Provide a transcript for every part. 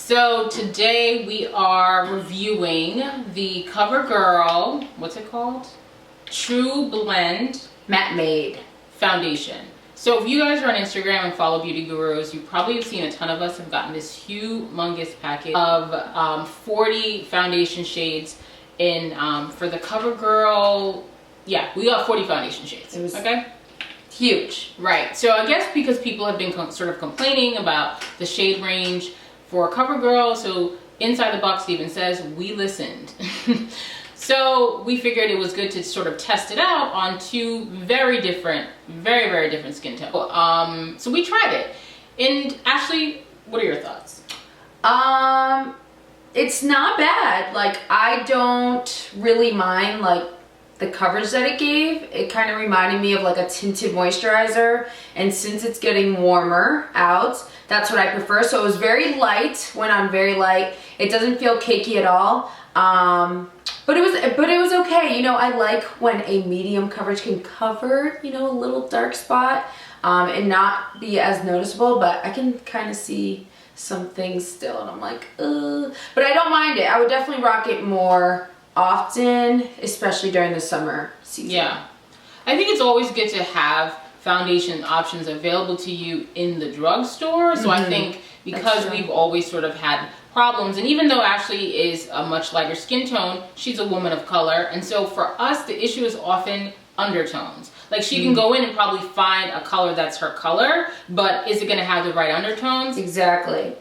So today we are reviewing the Covergirl, what's it called? Trublend Matte Made foundation. So if you guys are on Instagram and follow Beauty Gurus, you probably have seen a ton of us have gotten this humongous packet of 40 foundation shades in for the Covergirl. Yeah, we got 40 foundation shades. Okay. Huge. Right. So I guess because people have been sort of complaining about the shade range for Covergirl, so inside the box even says we listened. So we figured it was good to sort of test it out on two very different skin tones. So we tried it. And Ashley, what are your thoughts? It's not bad. Like, I don't really mind like the coverage that it gave. It kind of reminded me of like a tinted moisturizer, and since it's getting warmer out, that's what I prefer. So it was very light, went on very light. It doesn't feel cakey at all. But it was okay. You know, I like when a medium coverage can cover, you know, a little dark spot and not be as noticeable, but I can kind of see some things still, and I'm like, ugh. But I don't mind it. I would definitely rock it more often, especially during the summer season. Yeah, I think it's always good to have foundation options available to you in the drugstore. So I think because we've always sort of had problems, and even though Ashley is a much lighter skin tone, she's a woman of color, and so for us the issue is often undertones. Like, she can go in and probably find a color that's her color, but is it going to have the right undertones? Exactly.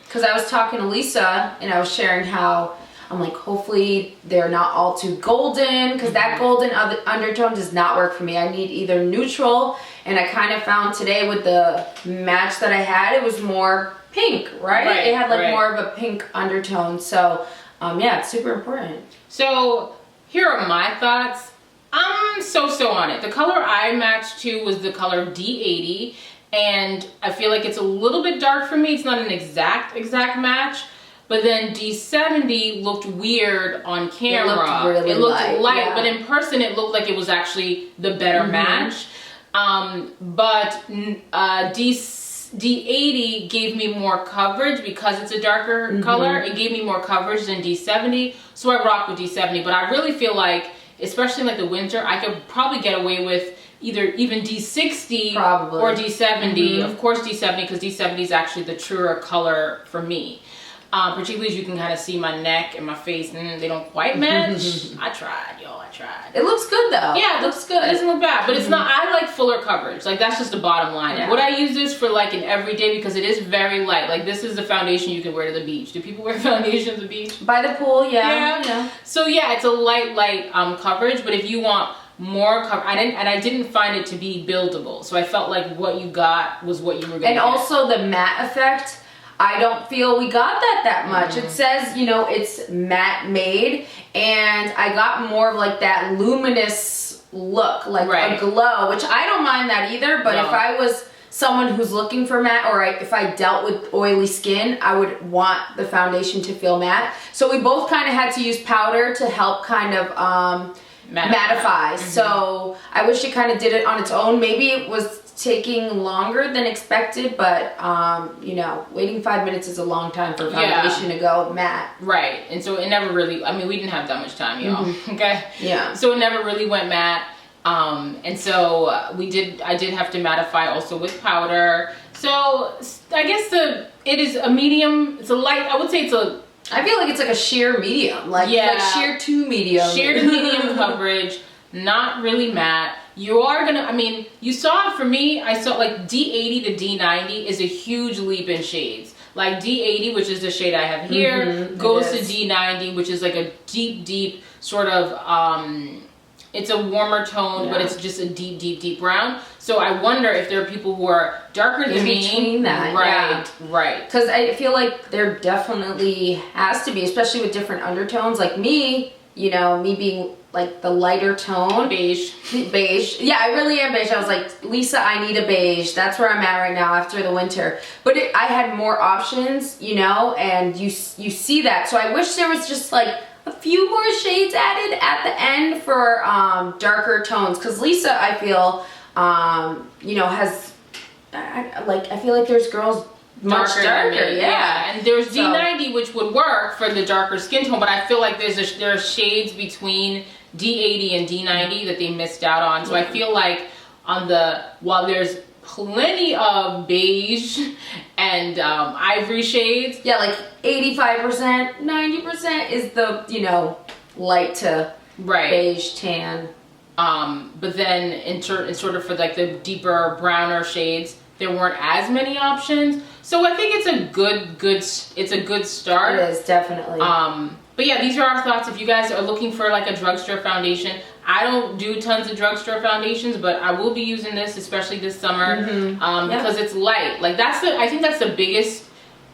Because I was talking to Lisa and I was sharing how I'm like, hopefully they're not all too golden, because that golden undertone does not work for me. I need either neutral, and I kind of found today with the match that I had, it was more pink, right? It had like more of a pink undertone. So yeah, it's super important. So here are my thoughts. I'm so on it. The color I matched to was the color D80, and I feel like it's a little bit dark for me. It's not an exact match. But then D70 looked weird on camera. It looked light, yeah. But in person it looked like it was actually the better match. But D80 gave me more coverage because it's a darker color. It gave me more coverage than D70, so I rocked with D70. But I really feel like, especially in like the winter, I could probably get away with even D60 or D70. Of course D70, because D70 is actually the truer color for me. Particularly as you can kind of see my neck and my face, and they don't quite match. I tried, y'all. I tried. It looks good though. Yeah, it looks good. It doesn't look bad, but it's not. I like fuller coverage. Like, that's just the bottom line. Yeah. Would I use this for like an everyday, because it is very light? Like, this is the foundation you can wear to the beach. Do people wear foundation at the beach? By the pool, yeah. So yeah, it's a light coverage. But if you want more cover, I didn't find it to be buildable. So I felt like what you got was what you were getting. And also the matte effect, I don't feel we got that much. It says, you know, it's matte made, and I got more of like that luminous look, like a glow, which I don't mind that either, but if I was someone who's looking for matte, or if I dealt with oily skin, I would want the foundation to feel matte. So we both kind of had to use powder to help kind of mattify. So I wish it kind of did it on its own. Maybe it was taking longer than expected, but you know, waiting 5 minutes is a long time for foundation to go matte. Right. And so it never really, I mean, we didn't have that much time, y'all. Okay. Yeah. So it never really went matte. And so I did have to mattify also with powder. So I guess it is a medium. It's a light. I would say I feel like it's like a sheer medium, like sheer to medium. Sheer to medium coverage, not really matte. You are gonna, I mean, you saw it for me. I saw like D80 to D90 is a huge leap in shades. Like D80, which is the shade I have here, goes to D90, which is like a deep sort of, it's a warmer tone, but it's just a deep brown. So I wonder if there are people who are darker than me. Between that, right. Because I feel like there definitely has to be, especially with different undertones. Like me, you know, me being like the lighter tone. Beige. Yeah, I really am beige. I was like, Lisa, I need a beige. That's where I'm at right now after the winter. But I had more options, you know, and you see that. So I wish there was just like a few more shades added at the end for darker tones. Because Lisa, I feel, you know, has, I feel like there's girls much darker, yeah. And there's D90 dark for the darker skin tone, but I feel like there are shades between D80 and D90 that they missed out on. So I feel like while there's plenty of beige and ivory shades. Yeah, like 85%, 90% is the, you know, light to beige tan. But then in sort of for like the deeper browner shades, there weren't as many options. So I think it's a good start. It is, definitely. But yeah, these are our thoughts. If you guys are looking for like a drugstore foundation, I don't do tons of drugstore foundations, but I will be using this, especially this summer, because it's light. Like I think that's the biggest,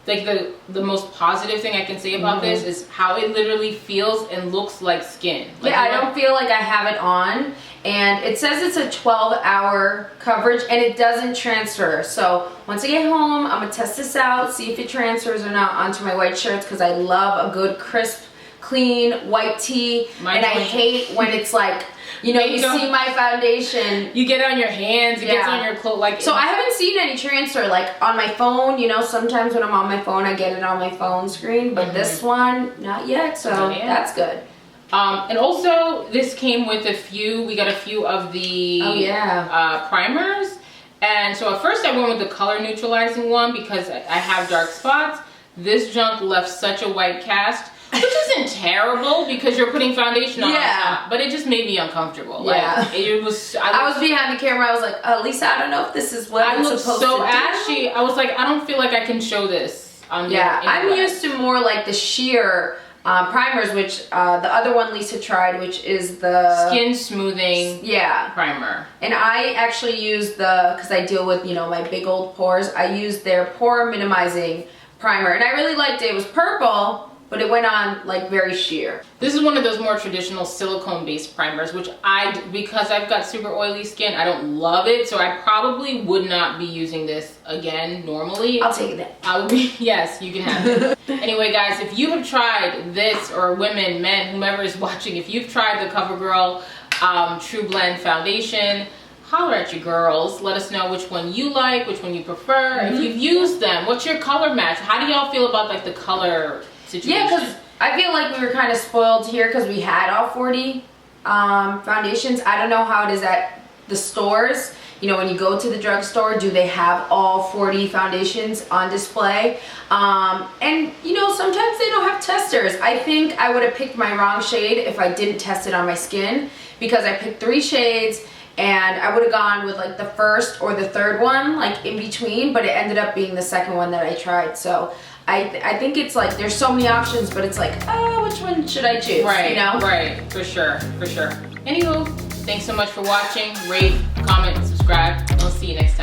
like the most positive thing I can say about this is how it literally feels and looks like skin. Like, yeah, I don't feel like I have it on, and it says it's a 12-hour coverage, and it doesn't transfer. So once I get home, I'm gonna test this out, see if it transfers or not onto my white shirts, because I love a good crisp, clean white tee. And I hate when it's like, you know, you see my foundation, you get it on your hands, it gets on your clothes. Like, so I haven't seen any transfer. Like on my phone, you know, sometimes when I'm on my phone, I get it on my phone screen, but this one, not yet. So that's good. And also this came with we got a few of the primers. And so at first I went with the color neutralizing one because I have dark spots. This junk left such a white cast, which isn't terrible because you're putting foundation on top, but it just made me uncomfortable. Like, it was. I was behind the camera. I was like, Lisa, I don't know if this is what I'm supposed to do. So ashy. I was like, I don't feel like I can show this. I'm used to more like the sheer primers, which the other one Lisa tried, which is the skin smoothing primer. And I actually use because I deal with, you know, my big old pores. I use their pore minimizing primer, and I really liked it. It was purple, but it went on like very sheer. This is one of those more traditional silicone based primers, which because I've got super oily skin, I don't love it. So I probably would not be using this again normally. I'll take it. Yes, you can have it. Anyway, guys, if you have tried this, or women, men, whomever is watching, if you've tried the Covergirl Trublend foundation, holler at your girls. Let us know which one you like, which one you prefer. If you've used them, what's your color match? How do y'all feel about like the color situation? Yeah, because I feel like we were kind of spoiled here because we had all 40 foundations. I don't know how it is at the stores. You know, when you go to the drugstore, do they have all 40 foundations on display? And you know, sometimes they don't have testers. I think I would have picked my wrong shade if I didn't test it on my skin, because I picked 3 shades and I would have gone with like the first or the third one, like in between, but it ended up being the second one that I tried. So I think it's like there's so many options, but it's like, which one should I choose? Right, you know? Right, for sure. Anywho, thanks so much for watching. Rate, comment, subscribe. I'll see you next time.